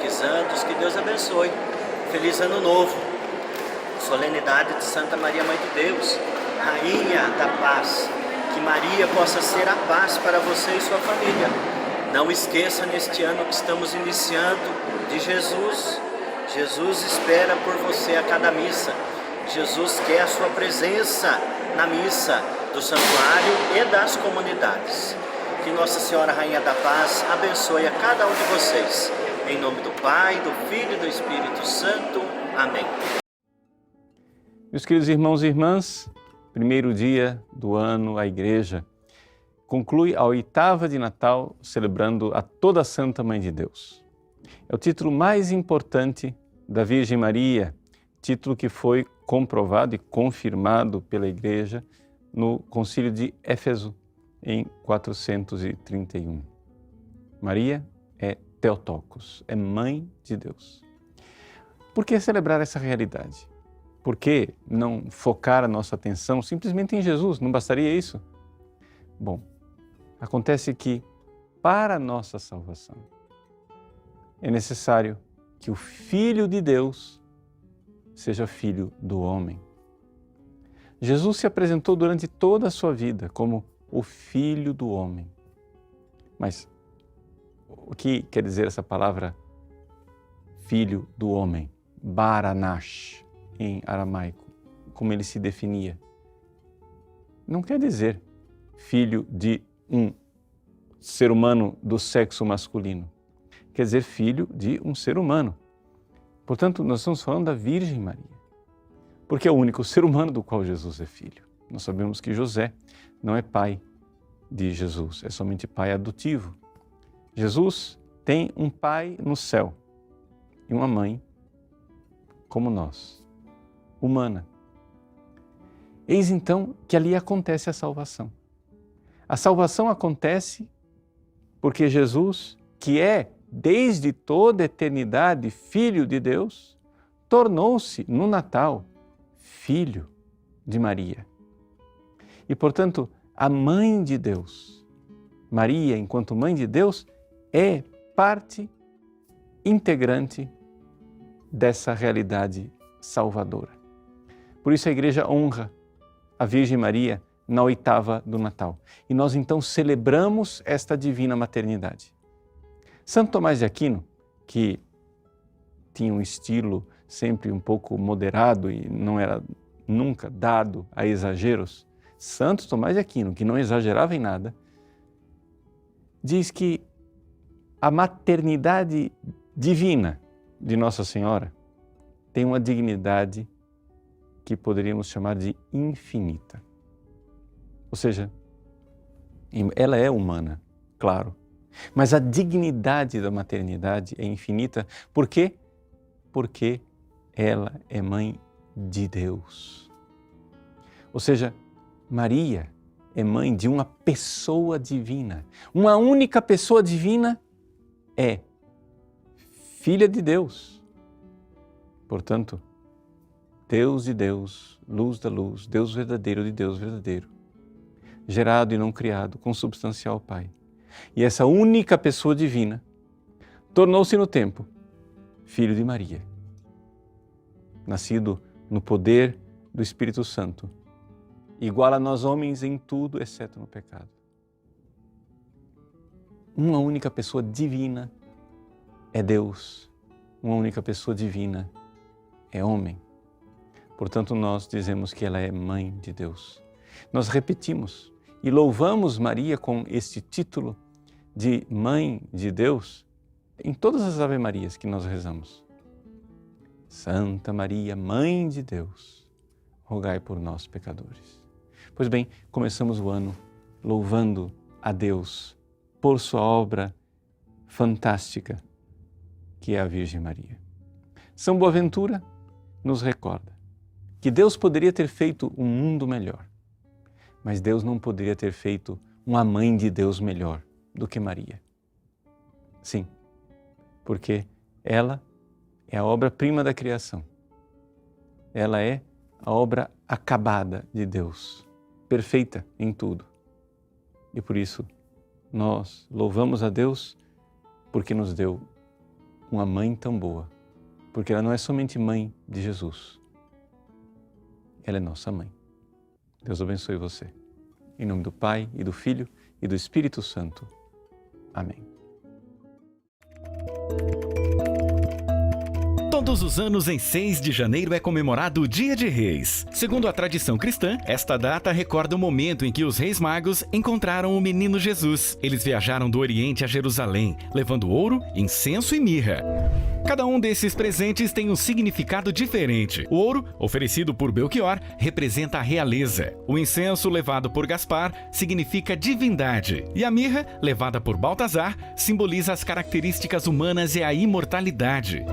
catequizandos, que Deus abençoe. Feliz Ano Novo, solenidade de Santa Maria, Mãe de Deus, Rainha da Paz. Que Maria possa ser a paz para você e sua família. Não esqueça, neste ano que estamos iniciando, de Jesus. Jesus espera por você a cada missa. Jesus quer a sua presença na missa do santuário e das comunidades. Que Nossa Senhora Rainha da Paz abençoe a cada um de vocês. Em nome do Pai, do Filho e do Espírito Santo. Amém. Meus queridos irmãos e irmãs, primeiro dia do ano, a Igreja conclui a oitava de Natal celebrando a toda a Santa Mãe de Deus. É o título mais importante da Virgem Maria, título que foi comprovado e confirmado pela Igreja no Concílio de Éfeso, em 431. Maria é Theotokos, é Mãe de Deus. Por que celebrar essa realidade? Por que não focar a nossa atenção simplesmente em Jesus? Não bastaria isso? Bom, acontece que para a nossa salvação é necessário que o Filho de Deus seja filho do homem. Jesus se apresentou durante toda a sua vida como o Filho do homem. Mas o que quer dizer essa palavra Filho do homem? Baranash, em aramaico, como ele se definia. Não quer dizer filho de um ser humano do sexo masculino. Quer dizer filho de um ser humano. Portanto, nós estamos falando da Virgem Maria, porque é o único ser humano do qual Jesus é filho. Nós sabemos que José não é pai de Jesus, é somente pai adotivo. Jesus tem um pai no céu e uma mãe como nós, humana. Eis então que ali acontece a salvação. A salvação acontece porque Jesus, que é desde toda a eternidade Filho de Deus, tornou-se no Natal Filho de Maria. E, portanto, a Mãe de Deus, Maria, enquanto Mãe de Deus, é parte integrante dessa realidade salvadora. Por isso a Igreja honra a Virgem Maria na oitava do Natal. E nós então celebramos esta divina maternidade. Santo Tomás de Aquino, que tinha um estilo sempre um pouco moderado e não era nunca dado a exageros, Santo Tomás de Aquino, que não exagerava em nada, diz que a maternidade divina de Nossa Senhora tem uma dignidade que poderíamos chamar de infinita. Ou seja, ela é humana, claro, mas a dignidade da maternidade é infinita. Por quê? Porque ela é mãe de Deus. Ou seja, Maria é mãe de uma pessoa divina. Uma única pessoa divina é filha de Deus. Portanto, Deus de Deus, luz da luz, Deus verdadeiro de Deus verdadeiro, gerado e não criado, consubstancial ao Pai. E essa única pessoa divina tornou-se no tempo Filho de Maria, nascido no poder do Espírito Santo, igual a nós homens em tudo, exceto no pecado. Uma única pessoa divina é Deus, uma única pessoa divina é homem. Portanto, nós dizemos que ela é Mãe de Deus. Nós repetimos e louvamos Maria com este título de Mãe de Deus em todas as Ave-Marias que nós rezamos. Santa Maria, Mãe de Deus, rogai por nós, pecadores. Pois bem, começamos o ano louvando a Deus por sua obra fantástica, que é a Virgem Maria. São Boaventura nos recorda que Deus poderia ter feito um mundo melhor, mas Deus não poderia ter feito uma Mãe de Deus melhor do que Maria. Sim, porque ela é a obra-prima da criação. Ela é a obra acabada de Deus, perfeita em tudo. E por isso nós louvamos a Deus porque nos deu uma mãe tão boa, porque ela não é somente mãe de Jesus, ela é nossa mãe. Deus abençoe você. Em nome do Pai, e do Filho, e do Espírito Santo. Amém. Todos os anos, em 6 de janeiro, é comemorado o Dia de Reis. Segundo a tradição cristã, esta data recorda o momento em que os reis magos encontraram o menino Jesus. Eles viajaram do Oriente a Jerusalém, levando ouro, incenso e mirra. Cada um desses presentes tem um significado diferente. O ouro, oferecido por Belchior, representa a realeza. O incenso, levado por Gaspar, significa divindade. E a mirra, levada por Baltazar, simboliza as características humanas e a imortalidade.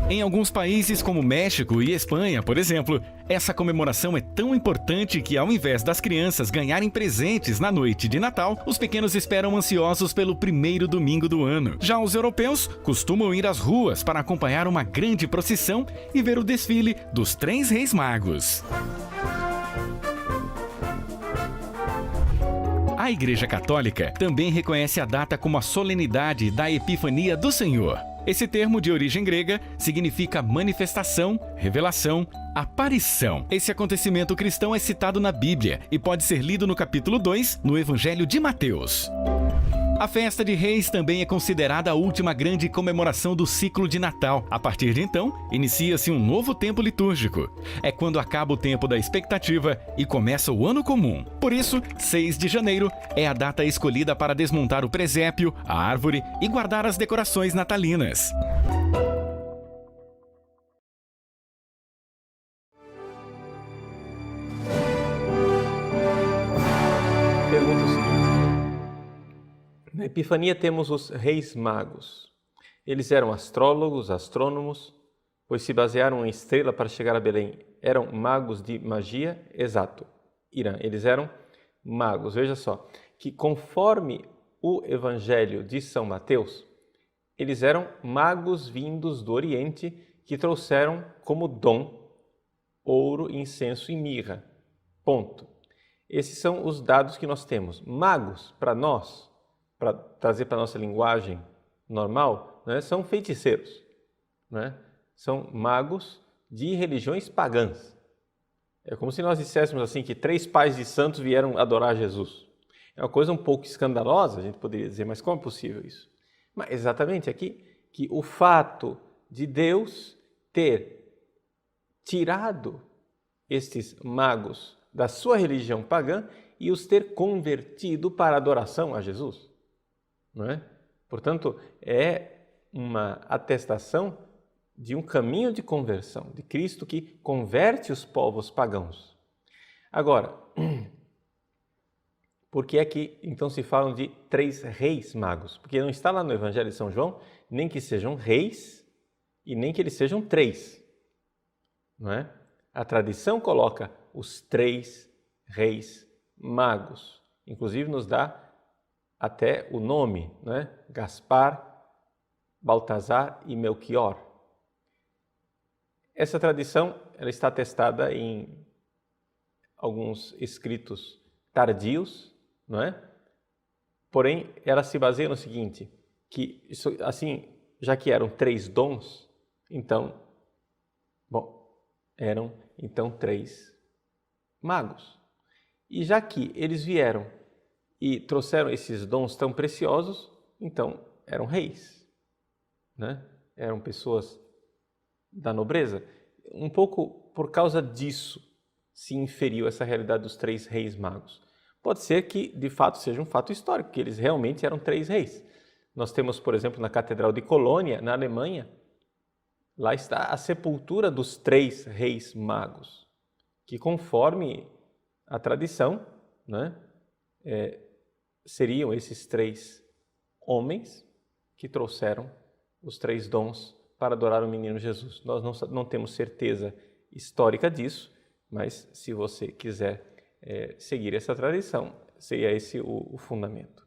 Em alguns países como México e Espanha, por exemplo, essa comemoração é tão importante que, ao invés das crianças ganharem presentes na noite de Natal, os pequenos esperam ansiosos pelo primeiro domingo do ano. Já os europeus costumam ir às ruas para acompanhar uma grande procissão e ver o desfile dos 3 Reis Magos. A Igreja Católica também reconhece a data como a solenidade da Epifania do Senhor. Esse termo, de origem grega, significa manifestação, revelação, aparição. Esse acontecimento cristão é citado na Bíblia e pode ser lido no capítulo 2, no Evangelho de Mateus. A festa de Reis também é considerada a última grande comemoração do ciclo de Natal. A partir de então, inicia-se um novo tempo litúrgico. É quando acaba o tempo da expectativa e começa o ano comum. Por isso, 6 de janeiro é a data escolhida para desmontar o presépio, a árvore e guardar as decorações natalinas. Pergunta o seguinte: na Epifania temos os Reis Magos. Eles eram astrólogos, astrônomos, pois se basearam em estrela para chegar a Belém. Eram magos de magia? Exato. Irã, eles eram magos. Veja só, que conforme o Evangelho de São Mateus, eles eram magos vindos do Oriente que trouxeram como dom ouro, incenso e mirra. Ponto. Esses são os dados que nós temos. Magos, para nós, para trazer para a nossa linguagem normal, né, são feiticeiros, né? São magos de religiões pagãs. É como se nós disséssemos assim que 3 pais de santos vieram adorar Jesus. É uma coisa um pouco escandalosa, a gente poderia dizer, mas como é possível isso? Mas exatamente aqui que o fato de Deus ter tirado estes magos da sua religião pagã e os ter convertido para a adoração a Jesus. Não é? Portanto, é uma atestação de um caminho de conversão, de Cristo que converte os povos pagãos. Agora, por que é que então se falam de 3 reis magos? Porque não está lá no Evangelho de São João nem que sejam reis e nem que eles sejam 3. Não é? A tradição coloca os 3 reis magos. Inclusive nos dá até o nome, né? Gaspar, Baltazar e Melchior. Essa tradição ela está atestada em alguns escritos tardios, não é? Porém, ela se baseia no seguinte, que isso, assim, já que eram 3 dons, então, eram então 3 magos. E já que eles vieram e trouxeram esses dons tão preciosos, então eram reis, né? Eram pessoas da nobreza. Um pouco por causa disso se inferiu essa realidade dos 3 reis magos. Pode ser que de fato seja um fato histórico, que eles realmente eram 3 reis. Nós temos, por exemplo, na Catedral de Colônia, na Alemanha, lá está a sepultura dos 3 reis magos, que conforme a tradição, né, seriam esses 3 homens que trouxeram os 3 dons para adorar o menino Jesus. Nós não temos certeza histórica disso, mas se você quiser seguir essa tradição, seria esse o fundamento.